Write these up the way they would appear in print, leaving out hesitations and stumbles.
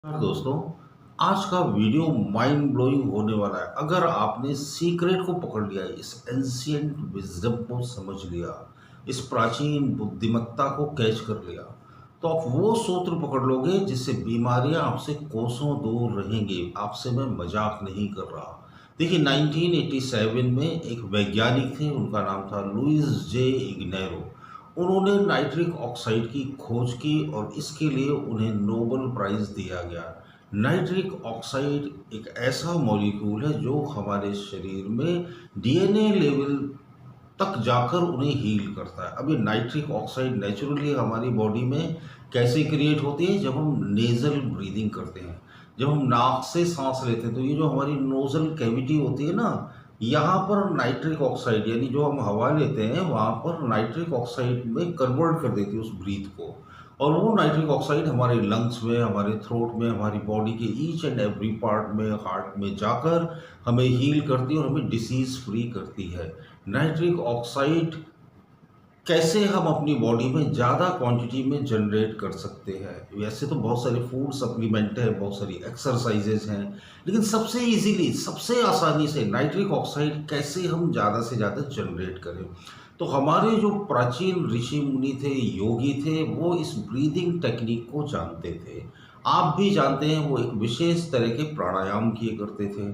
नमस्कार दोस्तों। आज का वीडियो माइंड ब्लोइंग होने वाला है। अगर आपने सीक्रेट को पकड़ लिया, इस एंशियंट विजडम को समझ लिया, इस प्राचीन बुद्धिमत्ता को कैच कर लिया, तो आप वो सूत्र पकड़ लोगे जिससे बीमारियां आपसे कोसों दूर रहेंगी। आपसे मैं मजाक नहीं कर रहा। देखिए, 1987 में एक वैज्ञानिक थे, उनका नाम था लुइस जे इग्नेरो। उन्होंने नाइट्रिक ऑक्साइड की खोज की और इसके लिए उन्हें नोबेल प्राइज दिया गया। नाइट्रिक ऑक्साइड एक ऐसा मॉलिक्यूल है जो हमारे शरीर में डीएनए लेवल तक जाकर उन्हें हील करता है। अब ये नाइट्रिक ऑक्साइड नेचुरली हमारी बॉडी में कैसे क्रिएट होती है? जब हम नेजल ब्रीदिंग करते हैं, जब हम नाक से सांस लेते हैं, तो ये जो हमारी नोजल कैविटी होती है ना, यहाँ पर नाइट्रिक ऑक्साइड यानी जो हम हवा लेते हैं वहाँ पर नाइट्रिक ऑक्साइड में कन्वर्ट कर देती है उस ब्रीथ को। और वो नाइट्रिक ऑक्साइड हमारे लंग्स में, हमारे थ्रोट में, हमारी बॉडी के ईच एंड एवरी पार्ट में, हार्ट में जाकर हमें हील करती है और हमें डिसीज फ्री करती है। नाइट्रिक ऑक्साइड कैसे हम अपनी बॉडी में ज़्यादा क्वांटिटी में जनरेट कर सकते हैं? वैसे तो बहुत सारे फूड सप्लीमेंट हैं, बहुत सारी एक्सरसाइजेज हैं, लेकिन सबसे इजीली, सबसे आसानी से नाइट्रिक ऑक्साइड कैसे हम ज़्यादा से ज़्यादा जनरेट करें? तो हमारे जो प्राचीन ऋषि मुनि थे, योगी थे, वो इस ब्रीदिंग टेक्निक को जानते थे। आप भी जानते हैं, वो एक विशेष तरह के प्राणायाम किए करते थे।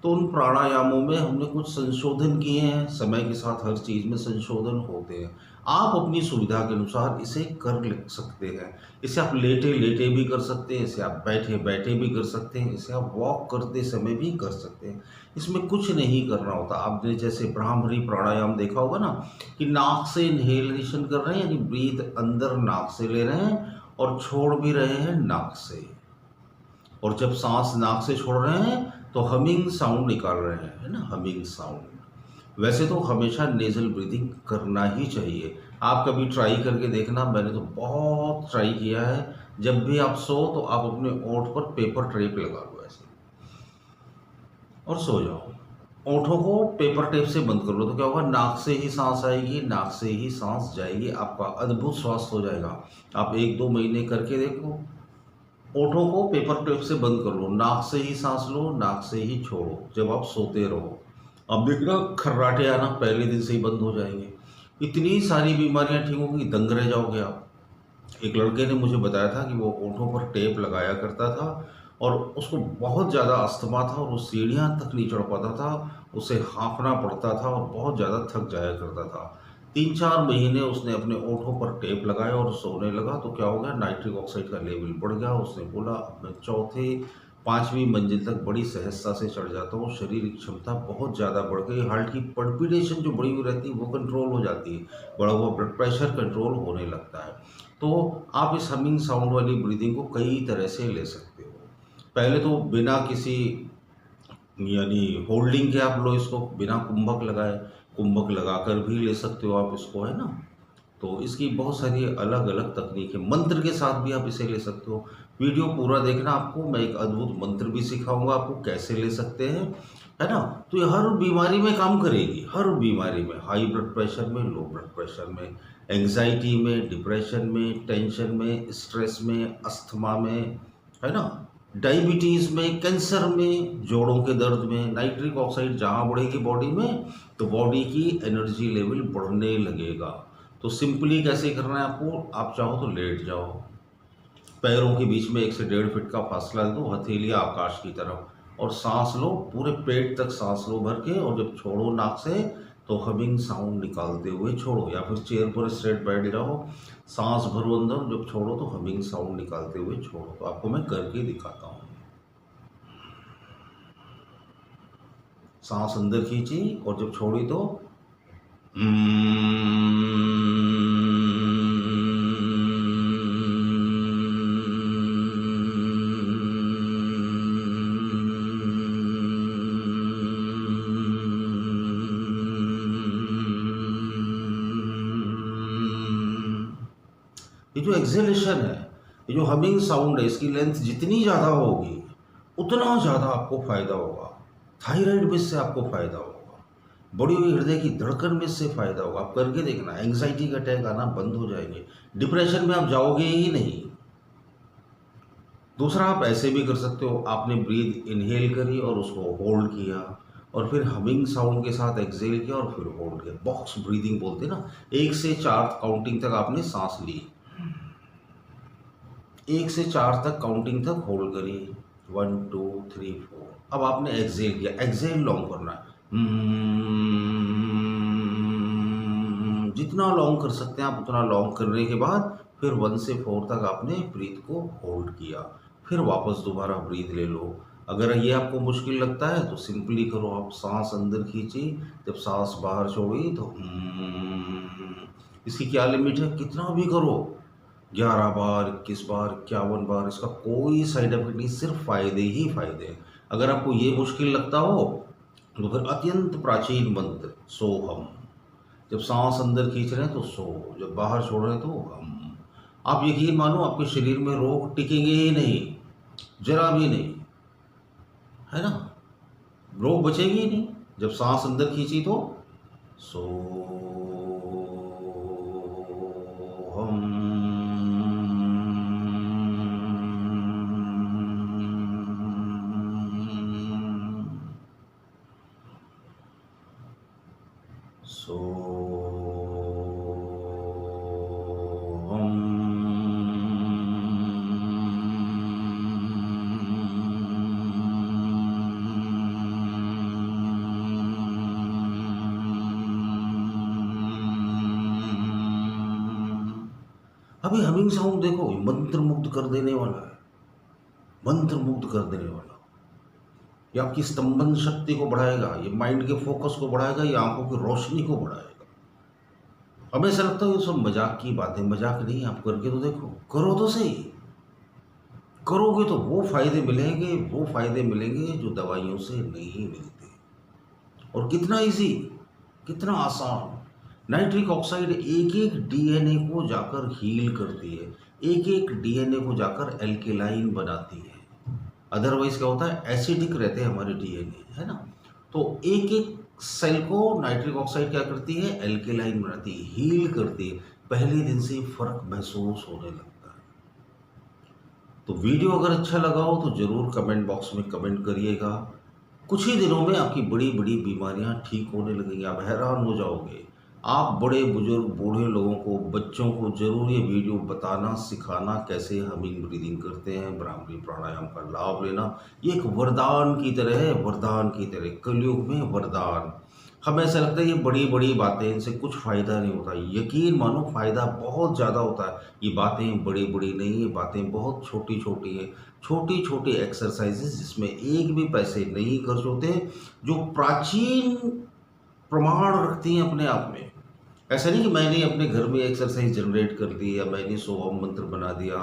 तो उन प्राणायामों में हमने कुछ संशोधन किए हैं। समय के साथ हर चीज़ में संशोधन होते हैं। आप अपनी सुविधा के अनुसार इसे कर सकते हैं। इसे आप लेटे लेटे भी कर सकते हैं, इसे आप बैठे बैठे भी कर सकते हैं, इसे आप वॉक करते समय भी कर सकते हैं। इसमें कुछ नहीं करना होता। आपने जैसे भ्रामरी प्राणायाम देखा होगा ना, कि नाक से इनहेलेशन कर रहे हैं, यानी ब्रीथ अंदर नाक से ले रहे हैं और छोड़ भी रहे हैं नाक से। और जब सांस नाक से छोड़ रहे हैं तो हमिंग साउंड निकाल रहे हैं, है ना, हमिंग साउंड। वैसे तो हमेशा नेजल ब्रीदिंग करना ही चाहिए। आप कभी ट्राई करके देखना, मैंने तो बहुत ट्राई किया है। जब भी आप सो तो आप अपने ओंठ पर पेपर टेप लगा लो ऐसे और सो जाओ। ओंठों को पेपर टेप से बंद कर लो तो क्या होगा? नाक से ही सांस आएगी, नाक से ही सांस जाएगी। आपका अद्भुत स्वास्थ्य हो जाएगा। आप 1-2 महीने करके देखो। ओठों को पेपर टेप से बंद कर लो, नाक से ही सांस लो, नाक से ही छोड़ो जब आप सोते रहो। अब देखना, खर्राटे आना पहले दिन से ही बंद हो जाएंगे। इतनी सारी बीमारियां ठीक होंगी, दंग रह जाओगे आप। एक लड़के ने मुझे बताया था कि वो ओठों पर टेप लगाया करता था और उसको बहुत ज़्यादा अस्थमा था और वो सीढ़ियाँ तक नहीं चढ़ पाता था। उसे हाँफना पड़ता था और बहुत ज़्यादा थक जाया करता था। 3-4 महीने उसने अपने ओठों पर टेप लगाया और सोने लगा तो क्या हो गया? नाइट्रिक ऑक्साइड का लेवल बढ़ गया। उसने बोला, अब मैं चौथे 5वीं मंजिल तक बड़ी सहजता से चढ़ जाता हूँ। शारीरिक क्षमता बहुत ज़्यादा बढ़ गई। हार्ट की पल्पिटेशन जो बढ़ी हुई रहती है वो कंट्रोल हो जाती है। बढ़ा हुआ ब्लड प्रेशर कंट्रोल होने लगता है। तो आप इस हमिंग साउंड वाली ब्रीदिंग को कई तरह से ले सकते हो। पहले तो बिना किसी यानी होल्डिंग के आप लो इसको, बिना कुंभक लगाए। कुंभक लगाकर भी ले सकते हो आप इसको, है ना। तो इसकी बहुत सारी अलग अलग तकनीक है। मंत्र के साथ भी आप इसे ले सकते हो। वीडियो पूरा देखना, आपको मैं एक अद्भुत मंत्र भी सिखाऊंगा आपको कैसे ले सकते हैं, है ना। तो ये हर बीमारी में काम करेगी, हर बीमारी में, हाई ब्लड प्रेशर में, लो ब्लड प्रेशर में, एंग्जाइटी में, डिप्रेशन में, टेंशन में, स्ट्रेस में, अस्थमा में, है ना, डायबिटीज़ में, कैंसर में, जोड़ों के दर्द में। नाइट्रिक ऑक्साइड जहाँ बढ़ेगी बॉडी में तो बॉडी की एनर्जी लेवल बढ़ने लगेगा। तो सिंपली कैसे करना है आपको? आप चाहो तो लेट जाओ, पैरों के बीच में 1 से 1.5 फीट का फासला दो, हथेलियाँ आकाश की तरफ, और सांस लो, पूरे पेट तक सांस लो भर के। और जब छोड़ो नाक से तो हमिंग साउंड निकालते हुए छोड़ो, या फिर चेयर पर स्ट्रेट बैठ जाओ, सांस भरो अंदर, जब छोड़ो तो हमिंग साउंड निकालते हुए छोड़ो। तो आपको मैं करके दिखाता हूँ। सांस अंदर खींची और जब छोड़ी तो ये जो एक्सेलेशन है, ये जो हमिंग साउंड है, इसकी लेंथ जितनी ज़्यादा होगी उतना ज़्यादा आपको फ़ायदा होगा। थायराइड में इससे आपको फ़ायदा होगा, बढ़ी हुई हृदय की धड़कन में इससे फ़ायदा होगा। आप करके देखना, एंग्जाइटी का अटैक आना बंद हो जाएंगे, डिप्रेशन में आप जाओगे ही नहीं। दूसरा आप ऐसे भी कर सकते हो, आपने ब्रीथ इनहेल करी और उसको होल्ड किया और फिर हमिंग साउंड के साथ एक्सहेल किया और फिर होल्ड किया। बॉक्स ब्रीदिंग बोलते हैं ना, 1 से 4 काउंटिंग तक आपने सांस ली, 1 से 4 तक काउंटिंग तक होल्ड करी, 1 2 3 4। अब आपने एक्सहेल किया, एक्सहेल लॉन्ग करना है, जितना लॉन्ग कर सकते हैं आप उतना लॉन्ग करने के बाद फिर 1 से 4 तक आपने ब्रीथ को होल्ड किया, फिर वापस दोबारा ब्रीथ ले लो। अगर ये आपको मुश्किल लगता है तो सिंपली करो, आप सांस अंदर खींची, जब सांस बाहर छोड़ी तो इसकी क्या लिमिट है, कितना भी करो, 11 बार, 21 बार, 51 बार, इसका कोई साइड इफेक्ट नहीं, सिर्फ फायदे ही फायदे हैं। अगर आपको ये मुश्किल लगता हो तो फिर अत्यंत प्राचीन मंत्र सोहम, जब सांस अंदर खींच रहे हैं तो सो, जब बाहर छोड़ रहे हैं तो हम। आप यकीन मानो आपके शरीर में रोग टिकेंगे ही नहीं, जरा भी नहीं, है ना, रोग बचेगी ही नहीं। जब सांस अंदर खींची तो सो हम, सो अभी हमिंग साउंड देखो, मंत्र मुग्ध कर देने वाला है, मंत्र मुग्ध कर देने वाला। ये आपकी स्तंभन शक्ति को बढ़ाएगा, ये माइंड के फोकस को बढ़ाएगा, ये आंखों की रोशनी को बढ़ाएगा। अब ऐसा लगता है ये सब मजाक की बातें, मजाक नहीं, आप करके तो देखो, करो तो सही, करोगे तो वो फायदे मिलेंगे, वो फायदे मिलेंगे जो दवाइयों से नहीं मिलते। और कितना इजी, कितना आसान। नाइट्रिक ऑक्साइड एक एक डीएनए को जाकर हील करती है, एक एक डीएनए को जाकर एल्केलाइन बनाती है। अदरवाइज क्या होता है, एसिडिक रहते हैं हमारे डीएनए, है ना। तो एक एक सेल को नाइट्रिक ऑक्साइड क्या करती है, एल्केलाइन बनाती है, हील करती है। पहले दिन से फर्क महसूस होने लगता है। तो वीडियो अगर अच्छा लगा हो तो ज़रूर कमेंट बॉक्स में कमेंट करिएगा। कुछ ही दिनों में आपकी बड़ी बड़ी बीमारियां ठीक होने लगेंगी, आप हैरान हो जाओगे। आप बड़े बुजुर्ग बूढ़े लोगों को, बच्चों को ज़रूर ये वीडियो बताना, सिखाना कैसे हमिंग ब्रीदिंग करते हैं, भ्रामरी प्राणायाम का लाभ लेना। ये एक वरदान की तरह है, वरदान की तरह, कलयुग में वरदान। हमें ऐसा लगता है ये बड़ी बड़ी बातें, इनसे कुछ फ़ायदा नहीं होता। यकीन मानो फ़ायदा बहुत ज़्यादा होता है। ये बातें बड़ी बड़ी नहीं, ये बातें बहुत छोटी छोटी हैं, छोटी छोटी एक्सरसाइजेस जिसमें एक भी पैसे नहीं खर्च होते, जो प्राचीन प्रमाण रखती हैं अपने आप में। ऐसा नहीं कि मैंने अपने घर में एक्सरसाइज जनरेट कर दी या मैंने सोहम मंत्र बना दिया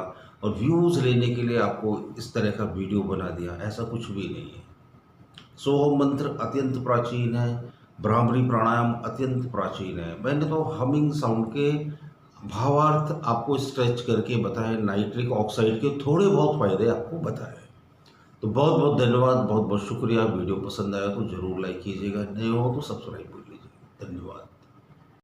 और व्यूज़ लेने के लिए आपको इस तरह का वीडियो बना दिया, ऐसा कुछ भी नहीं है। सोहम मंत्र अत्यंत प्राचीन है, भ्रामरी प्राणायाम अत्यंत प्राचीन है। मैंने तो हमिंग साउंड के भावार्थ आपको स्ट्रेच करके बताए, नाइट्रिक ऑक्साइड के थोड़े बहुत फायदे आपको बताए। तो बहुत बहुत धन्यवाद, बहुत बहुत शुक्रिया। वीडियो पसंद आया तो ज़रूर लाइक कीजिएगा, नए हो तो सब्सक्राइब कर लीजिए। धन्यवाद।